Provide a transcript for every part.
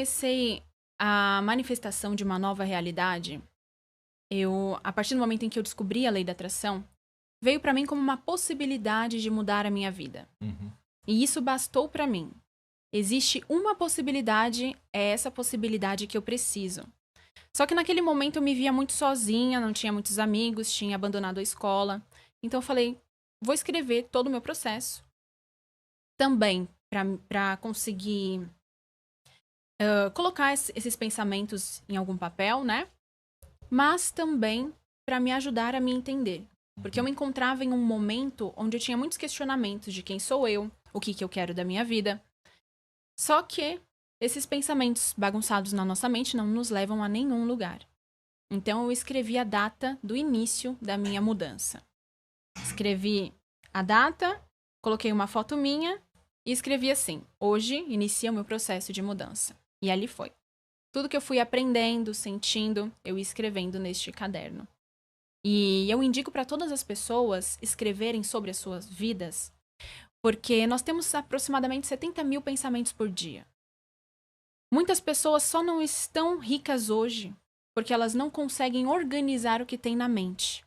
comecei a manifestação de uma nova realidade, a partir do momento em que eu descobri a lei da atração, veio pra mim como uma possibilidade de mudar a minha vida. Uhum. E isso bastou pra mim. Existe uma possibilidade, é essa possibilidade que eu preciso. Só que naquele momento eu me via muito sozinha, não tinha muitos amigos, tinha abandonado a escola. Então eu falei, vou escrever todo o meu processo. Também pra conseguir colocar esses pensamentos em algum papel, né? Mas também pra me ajudar a me entender. Porque eu me encontrava em um momento onde eu tinha muitos questionamentos de quem sou eu, o que eu quero da minha vida. Só que esses pensamentos bagunçados na nossa mente não nos levam a nenhum lugar. Então eu escrevi a data do início da minha mudança. Escrevi a data, coloquei uma foto minha e escrevi assim: hoje inicia o meu processo de mudança. E ali foi. Tudo que eu fui aprendendo, sentindo, eu ia escrevendo neste caderno. E eu indico para todas as pessoas escreverem sobre as suas vidas, porque nós temos aproximadamente 70 mil pensamentos por dia. Muitas pessoas só não estão ricas hoje porque elas não conseguem organizar o que tem na mente.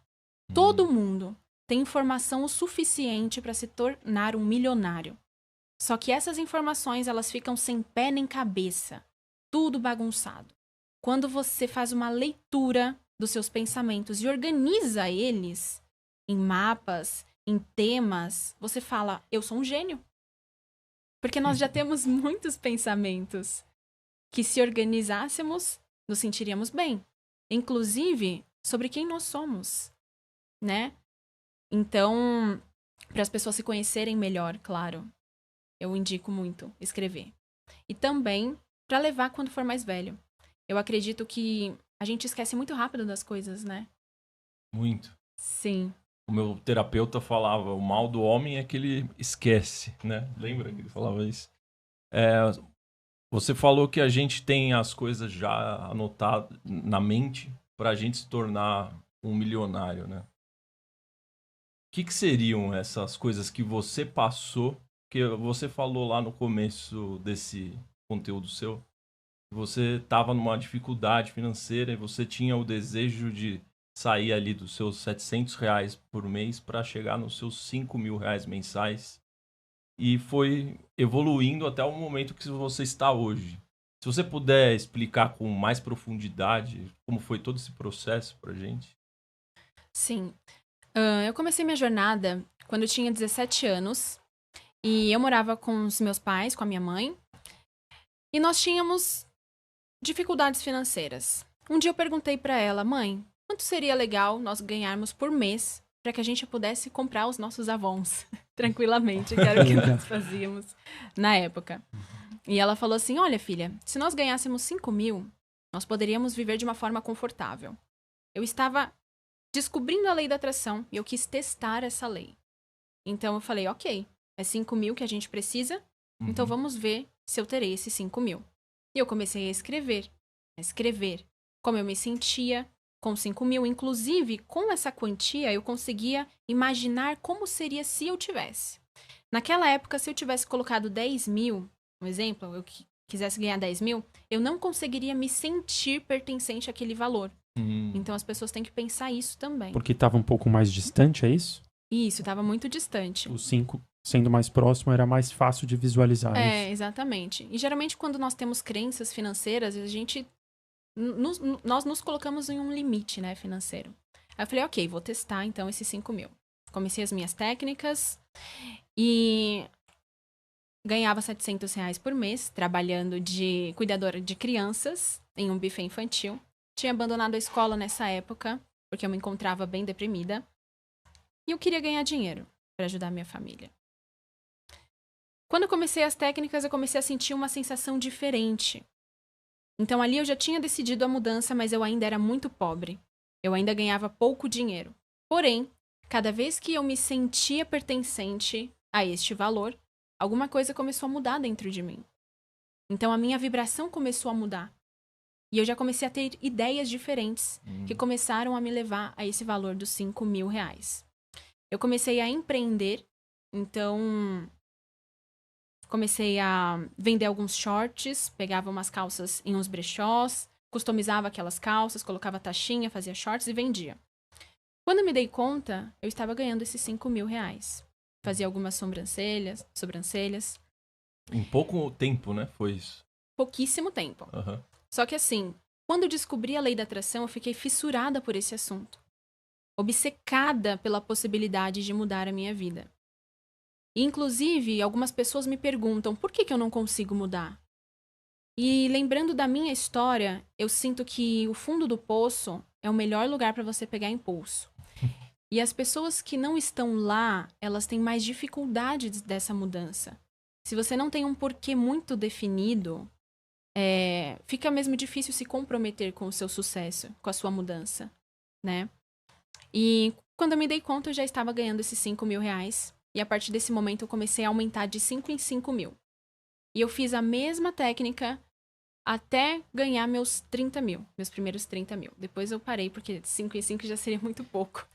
Todo mundo tem informação o suficiente para se tornar um milionário. Só que essas informações, elas ficam sem pé nem cabeça. Tudo bagunçado. Quando você faz uma leitura dos seus pensamentos e organiza eles em mapas, em temas, você fala, eu sou um gênio. Porque nós já temos muitos pensamentos que, se organizássemos, nos sentiríamos bem. Inclusive, sobre quem nós somos, né? Então, para as pessoas se conhecerem melhor, claro, eu indico muito escrever. E também para levar quando for mais velho. Eu acredito que a gente esquece muito rápido das coisas, né? Muito. Sim. O meu terapeuta falava, o mal do homem é que ele esquece, né? Lembra que ele falava isso? Você falou que a gente tem as coisas já anotadas na mente pra gente se tornar um milionário, né? Que seriam essas coisas que você passou? Que você falou lá no começo desse conteúdo seu, que você estava numa dificuldade financeira e você tinha o desejo de sair ali dos seus R$ 700 por mês para chegar nos seus R$ 5.000 mensais. E foi evoluindo até o momento que você está hoje. Se você puder explicar com mais profundidade como foi todo esse processo pra gente. Sim. Eu comecei minha jornada quando eu tinha 17 anos. E eu morava com os meus pais, com a minha mãe. E nós tínhamos dificuldades financeiras. Um dia eu perguntei pra ela, mãe, quanto seria legal nós ganharmos por mês para que a gente pudesse comprar os nossos Avons tranquilamente, que era o que Legal. nós fazíamos na época. E ela falou assim, olha filha, se nós ganhássemos 5.000, nós poderíamos viver de uma forma confortável. Eu estava descobrindo a lei da atração e eu quis testar essa lei. Então eu falei, ok, é 5.000 que a gente precisa, então vamos ver se eu terei esses 5.000. E eu comecei a escrever como eu me sentia com 5.000. Inclusive, com essa quantia, eu conseguia imaginar como seria se eu tivesse. Naquela época, se eu tivesse colocado 10.000, um exemplo, eu quisesse ganhar 10.000, eu não conseguiria me sentir pertencente àquele valor. Então, as pessoas têm que pensar isso também. Porque estava um pouco mais distante, é isso? Isso, estava muito distante. O 5 sendo mais próximo era mais fácil de visualizar É, isso. exatamente. E geralmente quando nós temos crenças financeiras, a gente nós nos colocamos em um limite, né, financeiro. Aí eu falei, ok, vou testar então esses 5.000. Comecei as minhas técnicas e ganhava R$ 700 por mês, trabalhando de cuidadora de crianças em um buffet infantil. Tinha abandonado a escola nessa época, porque eu me encontrava bem deprimida. E eu queria ganhar dinheiro para ajudar a minha família. Quando eu comecei as técnicas, eu comecei a sentir uma sensação diferente. Então ali eu já tinha decidido a mudança, mas eu ainda era muito pobre. Eu ainda ganhava pouco dinheiro. Porém, cada vez que eu me sentia pertencente a este valor, alguma coisa começou a mudar dentro de mim. Então a minha vibração começou a mudar. E eu já comecei a ter ideias diferentes que começaram a me levar a esse valor dos R$ 5.000. Eu comecei a empreender, então Comecei a vender alguns shorts, pegava umas calças em uns brechós, customizava aquelas calças, colocava taxinha, fazia shorts e vendia. Quando eu me dei conta, eu estava ganhando esses 5 mil reais. Fazia algumas sobrancelhas. Em pouco tempo, né? Foi isso. Pouquíssimo tempo. Uhum. Só que assim, quando eu descobri a lei da atração, eu fiquei fissurada por esse assunto. Obcecada pela possibilidade de mudar a minha vida. E, inclusive, algumas pessoas me perguntam por que eu não consigo mudar? E lembrando da minha história, eu sinto que o fundo do poço é o melhor lugar para você pegar impulso. E as pessoas que não estão lá, elas têm mais dificuldades dessa mudança. Se você não tem um porquê muito definido, fica mesmo difícil se comprometer com o seu sucesso, com a sua mudança, né? E quando eu me dei conta, eu já estava ganhando esses 5 mil reais. E a partir desse momento, eu comecei a aumentar de 5 em 5 mil. E eu fiz a mesma técnica até ganhar meus 30 mil, meus primeiros 30 mil. Depois eu parei, porque 5 em 5 já seria muito pouco.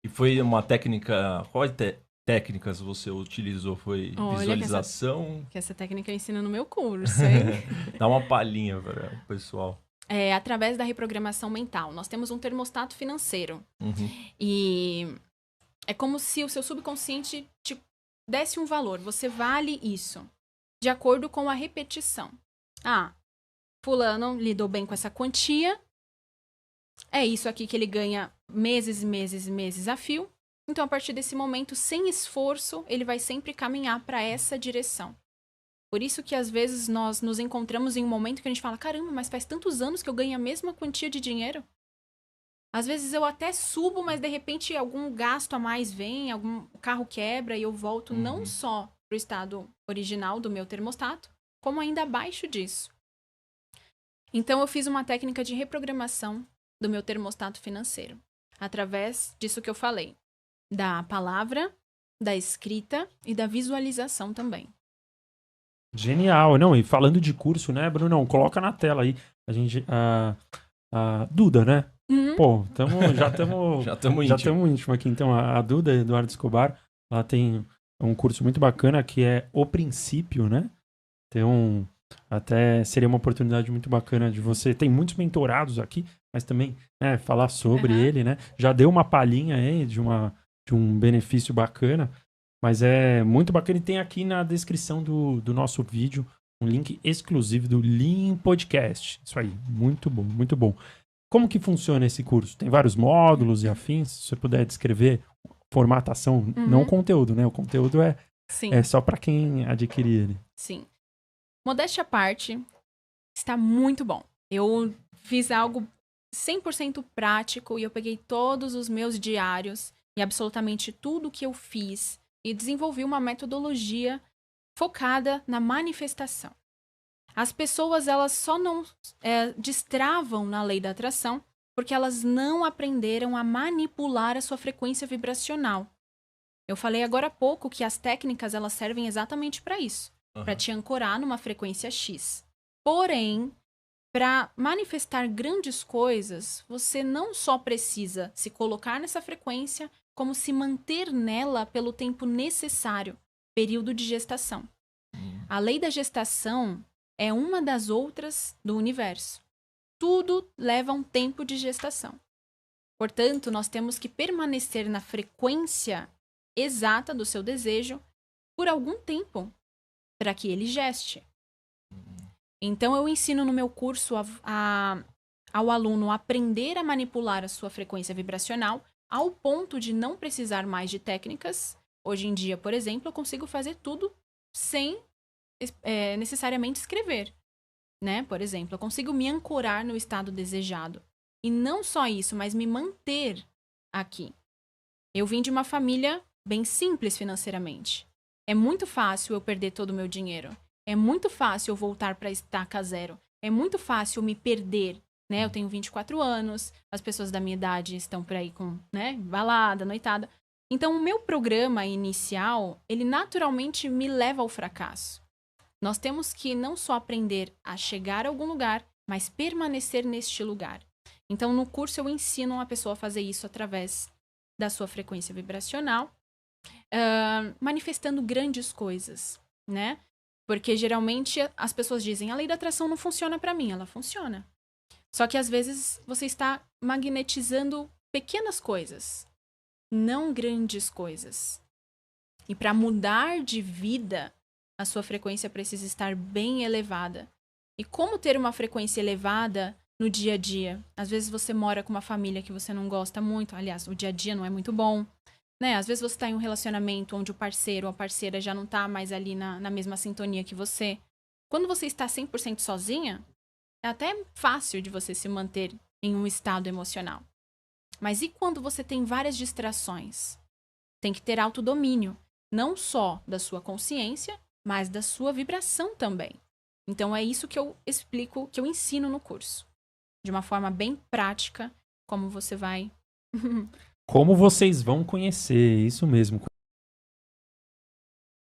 E foi uma técnica... Quais técnicas você utilizou? Foi visualização? Que essa técnica eu ensino no meu curso, hein? Dá uma palhinha para o pessoal. Através da reprogramação mental. Nós temos um termostato financeiro. Uhum. E é como se o seu subconsciente te desse um valor. Você vale isso. De acordo com a repetição. Fulano lidou bem com essa quantia. É isso aqui que ele ganha meses e meses e meses a fio. Então, a partir desse momento, sem esforço, ele vai sempre caminhar para essa direção. Por isso que, às vezes, nós nos encontramos em um momento que a gente fala, caramba, mas faz tantos anos que eu ganho a mesma quantia de dinheiro. Às vezes eu até subo, mas de repente algum gasto a mais vem, algum carro quebra e eu volto não só para o estado original do meu termostato, como ainda abaixo disso. Então, eu fiz uma técnica de reprogramação do meu termostato financeiro, através disso que eu falei, da palavra, da escrita e da visualização também. Genial. Não, e falando de curso, né, Brunão? Coloca na tela aí. A Duda, né? Pô, já estamos íntimo aqui. Então, a Duda, Eduardo Escobar, ela tem um curso muito bacana que é O Princípio, né? Até seria uma oportunidade muito bacana de você. Tem muitos mentorados aqui, mas também falar sobre ele, né? Já deu uma palhinha aí de um benefício bacana, mas é muito bacana. E tem aqui na descrição do nosso vídeo um link exclusivo do Lean Podcast. Isso aí, muito bom, muito bom. Como que funciona esse curso? Tem vários módulos e afins? Se você puder descrever formatação, não o conteúdo, né? O conteúdo é só para quem adquirir ele. Sim. Modéstia à parte, está muito bom. Eu fiz algo 100% prático e eu peguei todos os meus diários e absolutamente tudo que eu fiz e desenvolvi uma metodologia focada na manifestação. As pessoas, elas só não destravam na lei da atração porque elas não aprenderam a manipular a sua frequência vibracional. Eu falei agora há pouco que as técnicas, elas servem exatamente para isso. Para te ancorar numa frequência X. Porém, para manifestar grandes coisas, você não só precisa se colocar nessa frequência, como se manter nela pelo tempo necessário, período de gestação. A lei da gestação é uma das outras do universo. Tudo leva um tempo de gestação. Portanto, nós temos que permanecer na frequência exata do seu desejo por algum tempo, para que ele geste. Então, eu ensino no meu curso ao aluno aprender a manipular a sua frequência vibracional ao ponto de não precisar mais de técnicas. Hoje em dia, por exemplo, eu consigo fazer tudo sem necessariamente escrever. Né? Por exemplo, eu consigo me ancorar no estado desejado. E não só isso, mas me manter aqui. Eu vim de uma família bem simples financeiramente. É muito fácil eu perder todo o meu dinheiro. É muito fácil eu voltar para estaca zero. É muito fácil eu me perder. Né? Eu tenho 24 anos, as pessoas da minha idade estão por aí com balada, noitada. Então, o meu programa inicial, ele naturalmente me leva ao fracasso. Nós temos que não só aprender a chegar a algum lugar, mas permanecer neste lugar. Então, no curso, eu ensino a pessoa a fazer isso através da sua frequência vibracional, manifestando grandes coisas. né? Porque geralmente as pessoas dizem, a lei da atração não funciona pra mim. Ela funciona. Só que às vezes você está magnetizando pequenas coisas, não grandes coisas. E para mudar de vida, a sua frequência precisa estar bem elevada. E como ter uma frequência elevada no dia a dia? Às vezes você mora com uma família que você não gosta muito. Aliás, o dia a dia não é muito bom. Né? Às vezes você está em um relacionamento onde o parceiro ou a parceira já não está mais ali na mesma sintonia que você. Quando você está 100% sozinha, é até fácil de você se manter em um estado emocional. Mas e quando você tem várias distrações? Tem que ter autodomínio. Não só da sua consciência, mas da sua vibração também. Então é isso que eu explico, que eu ensino no curso. De uma forma bem prática, como você vai... Como vocês vão conhecer, isso mesmo.